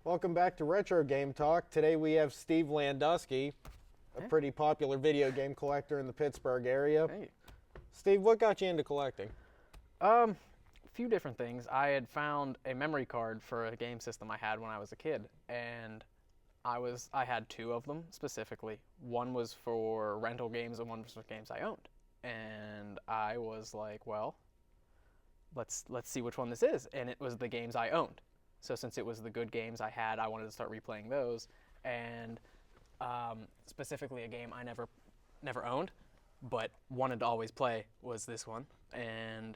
Welcome back to Retro Game Talk. Today we have Steve Landusky, a pretty popular video game collector in the Pittsburgh area. Hey. Steve, what got you into collecting? A few different things. I had found a memory card for a game system I had when I was a kid, and I had two of them specifically. One was for rental games and one was for games I owned. And I was like, well, let's see which one this is. And it was the games I owned. So since it was the good games I had, I wanted to start replaying those. And specifically a game I never owned, but wanted to always play was this one. And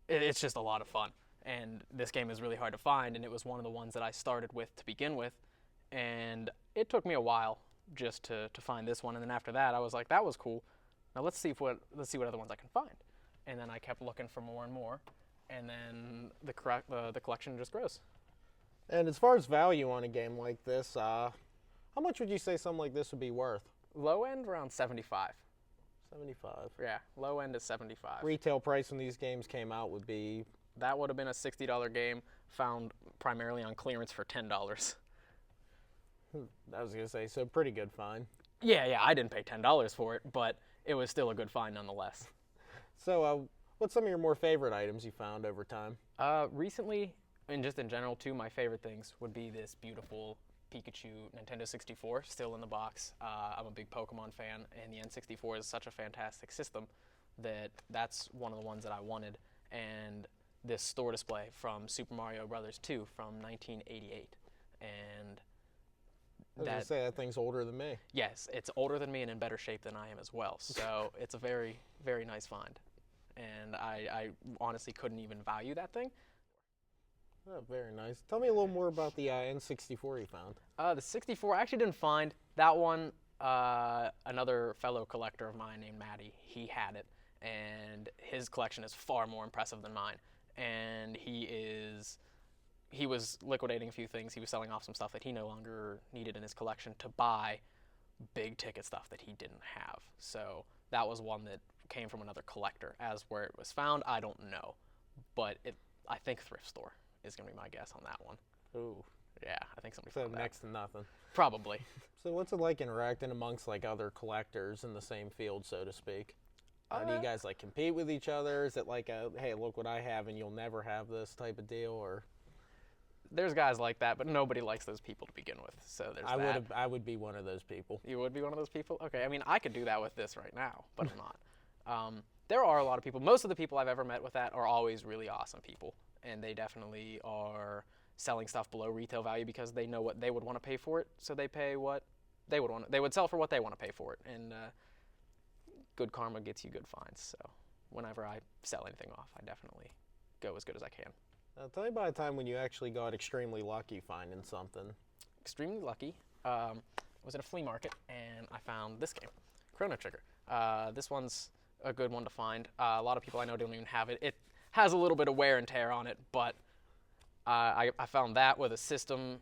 it's just a lot of fun. And this game is really hard to find, and it was one of the ones that I started with to begin with. And it took me a while just to find this one. And then after that, I was like, that was cool. Now let's see what other ones I can find. And then I kept looking for more and more. And then the collection just grows. And as far as value on a game like this, how much would you say something like this would be worth? Low end, around 75. 75. Yeah, low end is 75. Retail price when these games came out would be? That would have been a $60 game found primarily on clearance for $10. I was going to say, so pretty good find. Yeah, I didn't pay $10 for it, but it was still a good find nonetheless. So what's some of your more favorite items you found over time? Recently, and just in general too, my favorite things would be this beautiful Pikachu Nintendo 64 still in the box. I'm a big Pokemon fan, and the N64 is such a fantastic system that's one of the ones that I wanted. And this store display from Super Mario Bros. 2 from 1988. And I was going to say, that thing's older than me. Yes, it's older than me and in better shape than I am as well. So it's a very, very nice find. And I honestly couldn't even value that thing. Oh, very nice. Tell me a little more about the N64 you found. The 64, I actually didn't find that one. Another fellow collector of mine named Maddie, he had it. And his collection is far more impressive than mine. And he was liquidating a few things. He was selling off some stuff that he no longer needed in his collection to buy big ticket stuff that he didn't have. So that was one that came from another collector. As where it was found, I don't know. But I think thrift store is going to be my guess on that one. Ooh. Yeah, I think somebody So found that. next to nothing. Probably. So what's it like interacting amongst like other collectors in the same field, so to speak? Do you guys like compete with each other? Is it like hey, look what I have and you'll never have this type of deal? Or there's guys like that, but nobody likes those people to begin with. So there's that. I would be one of those people. You would be one of those people? Okay, I mean, I could do that with this right now, but I'm not. There are a lot of people. Most of the people I've ever met with that are always really awesome people, and they definitely are selling stuff below retail value because they know what they would want to pay for it, so they pay what they would want. They would sell for what they want to pay for it, and good karma gets you good finds. So whenever I sell anything off, I definitely go as good as I can. Tell me about a time when you actually got extremely lucky finding something. Extremely lucky. I was at a flea market and I found this game, Chrono Trigger. This one's a good one to find. A lot of people I know don't even have it. It has a little bit of wear and tear on it, but I found that with a system,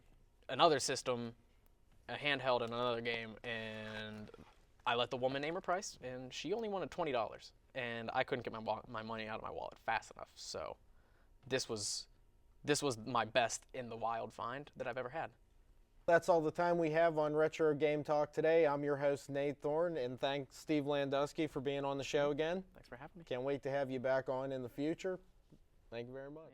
another system, a handheld, and another game, and I let the woman name her price, and she only wanted $20, and I couldn't get my money out of my wallet fast enough. So this was my best in the wild find that I've ever had. That's all the time we have on Retro Game Talk today. I'm your host, Nate Thorne, and thanks Steve Landusky for being on the show again. Thanks for having me. Can't wait to have you back on in the future. Thank you very much.